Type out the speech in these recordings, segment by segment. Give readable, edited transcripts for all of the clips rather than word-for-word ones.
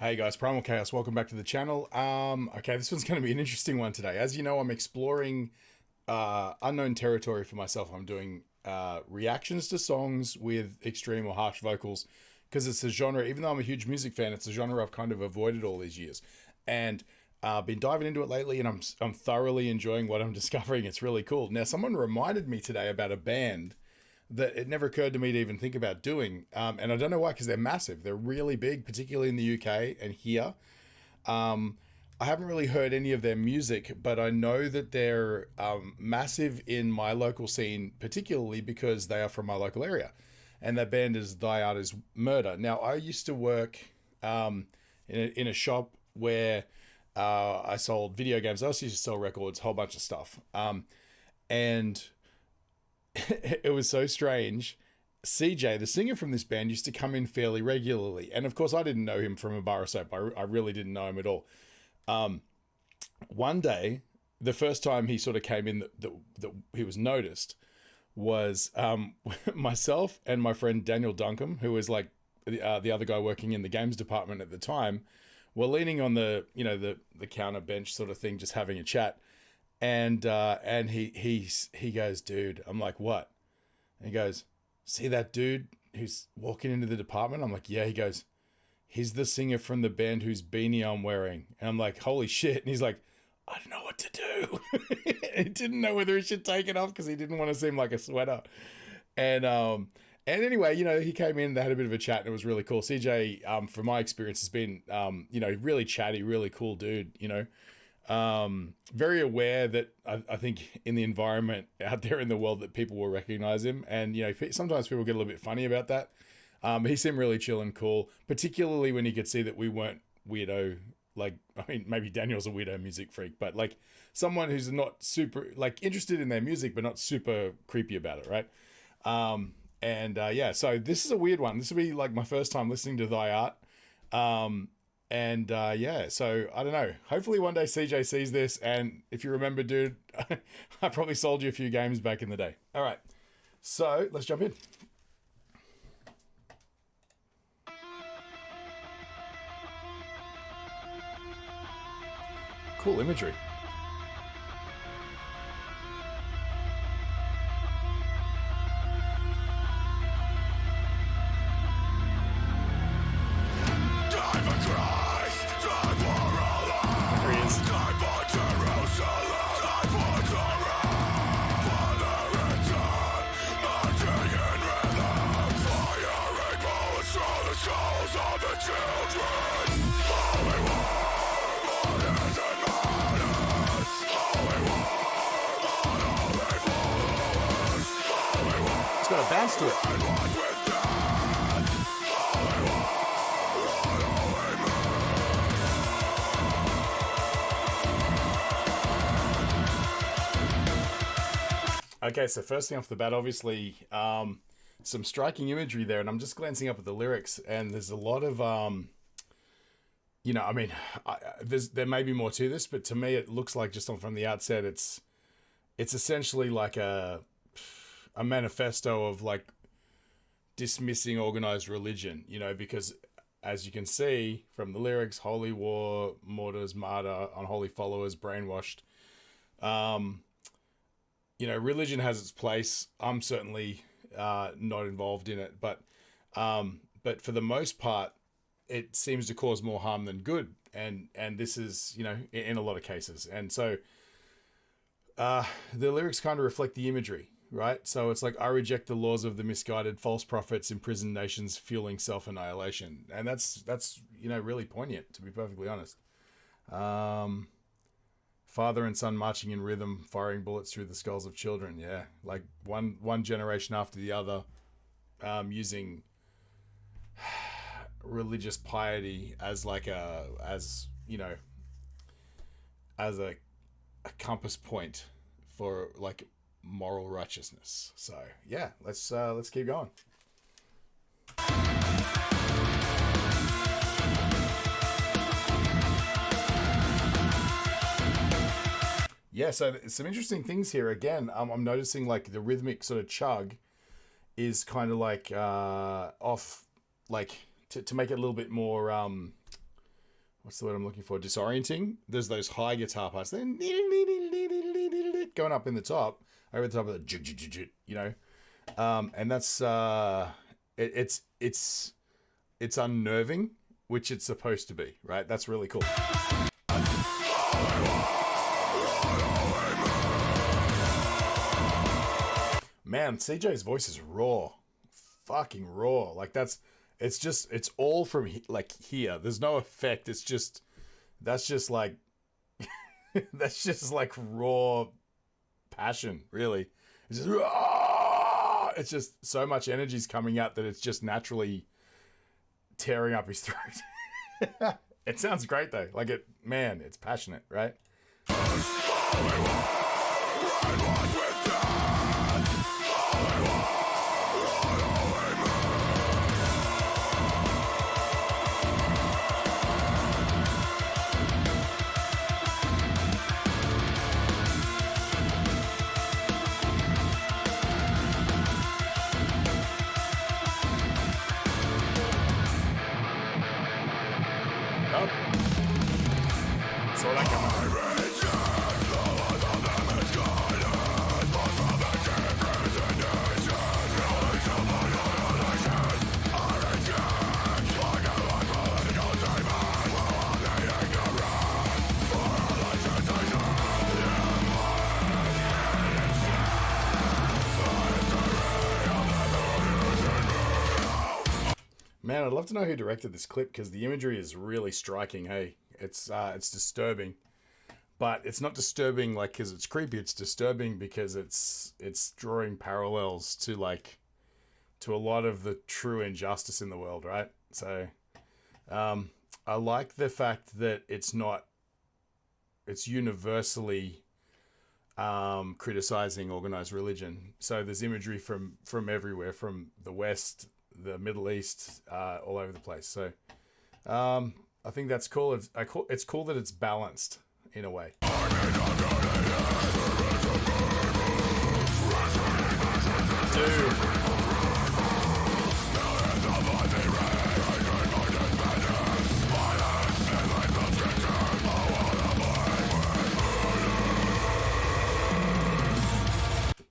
Hey guys, Primal Chaos, welcome back to the channel. Okay, this one's going to be an interesting one today. As you know, I'm exploring unknown territory for myself. I'm doing reactions to songs with extreme or harsh vocals because it's a genre, even though I'm a huge music fan, it's a genre I've kind of avoided all these years. And been diving into it lately, and I'm thoroughly enjoying what I'm discovering. It's really cool. Now, someone reminded me today about a band that it never occurred to me to even think about doing. And I don't know why, because they're massive. They're really big, particularly in the UK and here. I haven't really heard any of their music, but I know that they're massive in my local scene, particularly because they are from my local area. And that band is Thy Art Is Murder. Now, I used to work in a shop where I sold video games. I also used to sell records, a whole bunch of stuff. And it was so strange. CJ, the singer from this band, used to come in fairly regularly. And of course, I didn't know him from a bar of soap. I really didn't know him at all. One day, the first time he sort of came in that he was noticed was myself and my friend Daniel Duncombe, who was like the other guy working in the games department at the time, were leaning on the counter bench sort of thing, just having a chat. And he goes, dude, I'm like, what? And he goes, see that dude who's walking into the department? I'm like, yeah. He goes, he's the singer from the band whose beanie I'm wearing. And I'm like, holy shit. And he's like, I don't know what to do. He didn't know whether he should take it off because he didn't want to seem like a sweater. And anyway, he came in, they had a bit of a chat, and it was really cool. CJ, from my experience, has been, really chatty, really cool dude, very aware that I think in the environment out there in the world that people will recognize him. And, sometimes people get a little bit funny about that. He seemed really chill and cool, particularly when he could see that we weren't weirdo. Maybe Daniel's a weirdo music freak, but like someone who's not super interested in their music, but not super creepy about it. Right. So this is a weird one. This will be like my first time listening to Thy Art. So I don't know. Hopefully one day CJ sees this, and if you remember, dude, I probably sold you a few games back in the day. All right, so let's jump in. Cool imagery. Got a bounce to it. Okay, so first thing off the bat, obviously, some striking imagery there, and I'm just glancing up at the lyrics, and there's a lot of, there may be more to this, but to me, it looks like just from the outset, it's essentially like a manifesto of like dismissing organized religion, because as you can see from the lyrics, holy war, mortars, martyr, unholy followers, brainwashed. Religion has its place. I'm certainly not involved in it, but for the most part, it seems to cause more harm than good, and this is in a lot of cases, and so the lyrics kind of reflect the imagery. Right? So it's like, I reject the laws of the misguided false prophets, imprisoned nations, fueling self-annihilation. And that's really poignant, to be perfectly honest. Father and son marching in rhythm, firing bullets through the skulls of children. Yeah. Like one generation after the other, using religious piety as a compass point for like moral righteousness. So yeah, let's keep going. Yeah, so some interesting things here. Again, I'm noticing like the rhythmic sort of chug is kind of like off, like to make it a little bit more what's the word I'm looking for? Disorienting. There's those high guitar parts, then going up in the top, over the top of the, you know, and that's it's unnerving, which it's supposed to be, right? That's really cool. Man, CJ's voice is raw, fucking raw. Like it's all from like here. There's no effect. That's just like that's just like raw passion, really. It's just so much energy's coming out that it's just naturally tearing up his throat. It sounds great though. Like it's passionate, right? Man, I'd love to know who directed this clip because the imagery is really striking. Hey, it's disturbing, but it's not disturbing like because it's creepy. It's disturbing because it's drawing parallels to a lot of the true injustice in the world, right? So, I like the fact that it's universally criticizing organized religion. So there's imagery from everywhere, from the West, the Middle East, all over the place. So I think that's cool. It's cool that it's balanced in a way. Dude.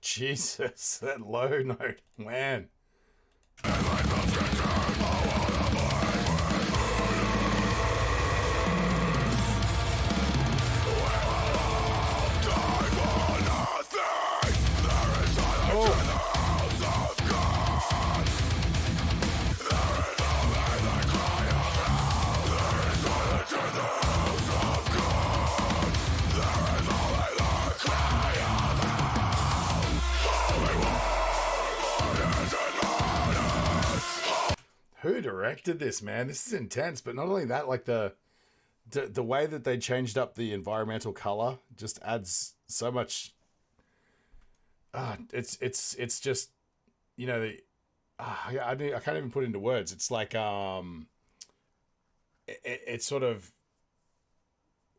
Jesus, that low note, man. Who directed this, man? This is intense. But not only that, like the way that they changed up the environmental color just adds so much. It's just, you know, I can't even put it into words. It's like it sort of,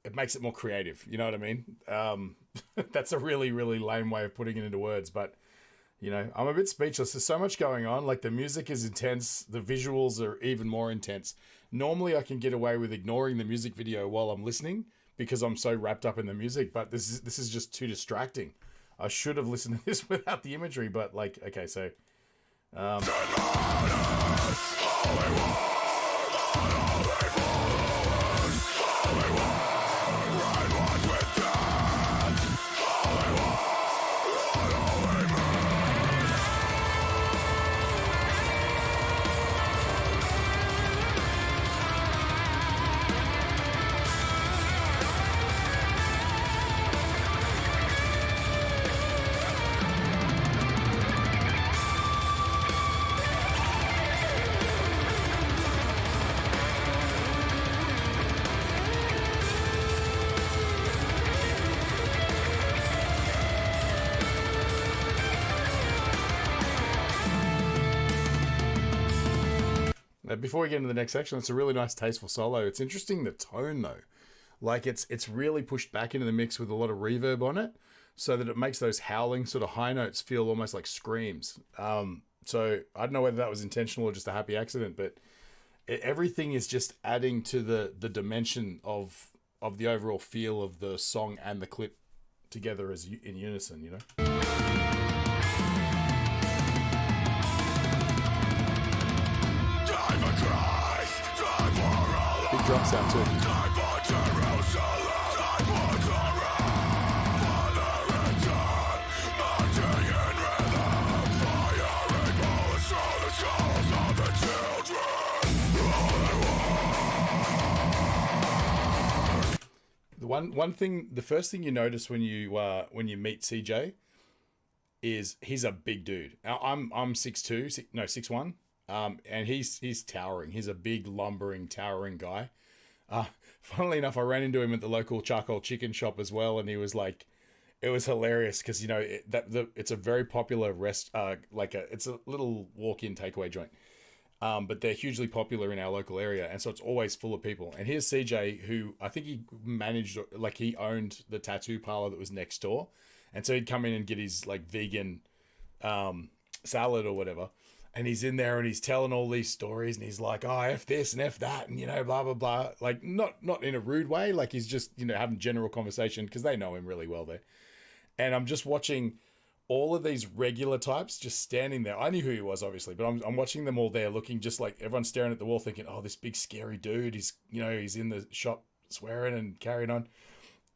it makes it more creative. You know what I mean? That's a really, really lame way of putting it into words, but you know, I'm a bit speechless. There's so much going on. Like the music is intense. The visuals are even more intense. Normally I can get away with ignoring the music video while I'm listening because I'm so wrapped up in the music, but this is just too distracting. I should have listened to this without the imagery, but like, okay, so before we get into the next section, it's a really nice, tasteful solo. It's interesting the tone though, like it's really pushed back into the mix with a lot of reverb on it, so that it makes those howling sort of high notes feel almost like screams. So I don't know whether that was intentional or just a happy accident, but everything is just adding to the dimension of the overall feel of the song and the clip together as in unison, you know. Big drum sound too. One thing, the first thing you notice when you meet CJ is he's a big dude. Now, I'm 6'2", 6'1", and he's towering. He's a big, lumbering, towering guy. Funnily enough, I ran into him at the local charcoal chicken shop as well, and he was like, it was hilarious because, you know, it's a very popular it's a little walk-in takeaway joint. But they're hugely popular in our local area, and so it's always full of people. And here's CJ, who I think he he owned the tattoo parlor that was next door, and so he'd come in and get his like vegan salad or whatever, and he's in there and he's telling all these stories, and he's like, oh, F this and F that, and, you know, blah blah blah, like not in a rude way, like he's just, you know, having general conversation because they know him really well there. And I'm just watching all of these regular types just standing there. I knew who he was, obviously, but I'm watching them all there looking just like everyone's staring at the wall thinking, oh, this big scary dude, he's in the shop swearing and carrying on.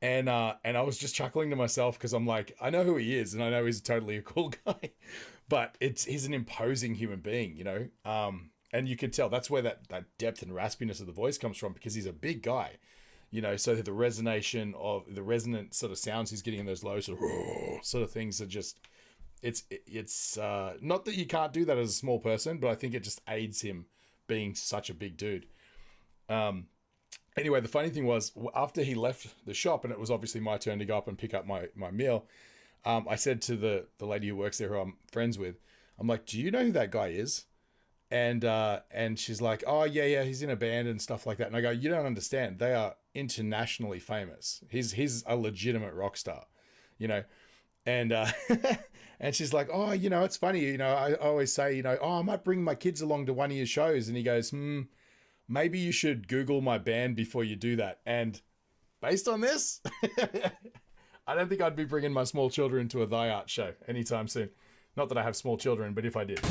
And I was just chuckling to myself because I'm like, I know who he is and I know he's totally a cool guy, but he's an imposing human being, you know? And you can tell that's where that depth and raspiness of the voice comes from, because he's a big guy. You know, so the resonant sort of sounds he's getting in those low sort of things are just, it's not that you can't do that as a small person, but I think it just aids him being such a big dude. Anyway, the funny thing was, after he left the shop and it was obviously my turn to go up and pick up my meal, I said to the lady who works there, who I'm friends with, I'm like, do you know who that guy is? And she's like, oh yeah, he's in a band and stuff like that. And I go, you don't understand. They are internationally famous. He's a legitimate rock star, you know? And, and she's like, oh, you know, it's funny. You know, I always say, you know, oh, I might bring my kids along to one of your shows. And he goes, maybe you should Google my band before you do that. And based on this, I don't think I'd be bringing my small children to a Thy Art show anytime soon. Not that I have small children, but if I did.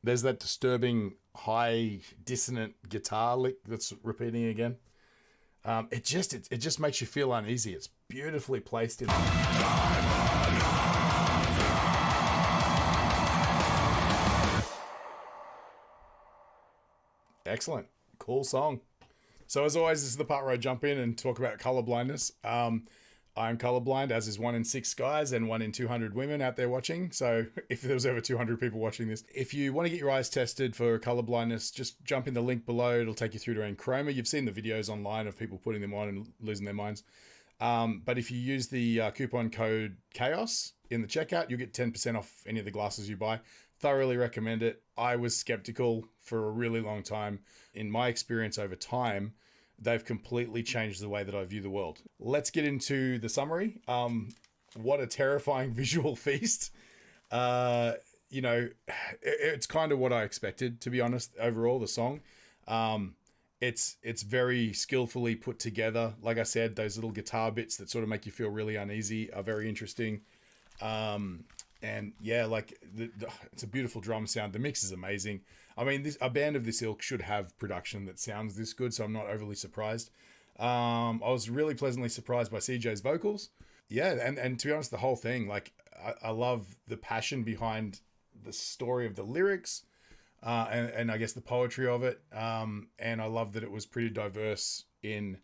There's that disturbing high dissonant guitar lick that's repeating again. It just makes you feel uneasy. It's beautifully placed in there. Excellent. Cool song. So as always, this is the part where I jump in and talk about color blindness. I'm colorblind, as is 1 in 6 guys and 1 in 200 women out there watching. So if there was ever 200 people watching this, if you want to get your eyes tested for color blindness, just jump in the link below. It'll take you through to Enchroma. You've seen the videos online of people putting them on and losing their minds. But if you use the coupon code CHAOS in the checkout, you'll get 10% off any of the glasses you buy. Thoroughly recommend it. I was skeptical for a really long time. In my experience over time, they've completely changed the way that I view the world. Let's get into the summary. What a terrifying visual feast. You know, it's kind of what I expected, to be honest, overall, the song. It's very skillfully put together. Like I said, those little guitar bits that sort of make you feel really uneasy are very interesting. And yeah, like it's a beautiful drum sound. The mix is amazing. I mean, a band of this ilk should have production that sounds this good, so I'm not overly surprised. I was really pleasantly surprised by CJ's vocals. Yeah, and to be honest, the whole thing, like, I love the passion behind the story of the lyrics, and I guess the poetry of it. And I love that it was pretty diverse in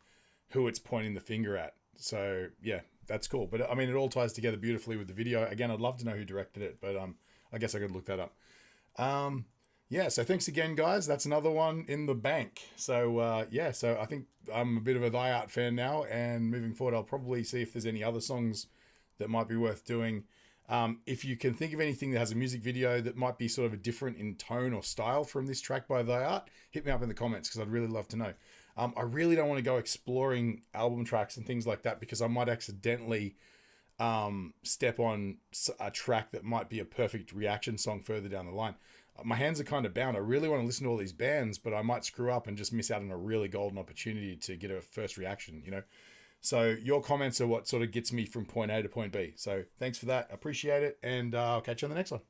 who it's pointing the finger at. So yeah, that's cool. But I mean, it all ties together beautifully with the video. Again, I'd love to know who directed it, but I guess I could look that up. Yeah, so thanks again, guys. That's another one in the bank. So yeah, so I think I'm a bit of a Thy Art fan now, and moving forward, I'll probably see if there's any other songs that might be worth doing. If you can think of anything that has a music video that might be sort of a different in tone or style from this track by The Art, hit me up in the comments because I'd really love to know. I really don't want to go exploring album tracks and things like that because I might accidentally step on a track that might be a perfect reaction song further down the line. My hands are kind of bound. I really want to listen to all these bands, but I might screw up and just miss out on a really golden opportunity to get a first reaction, you know? So your comments are what sort of gets me from point A to point B. So thanks for that. Appreciate it. And I'll catch you on the next one.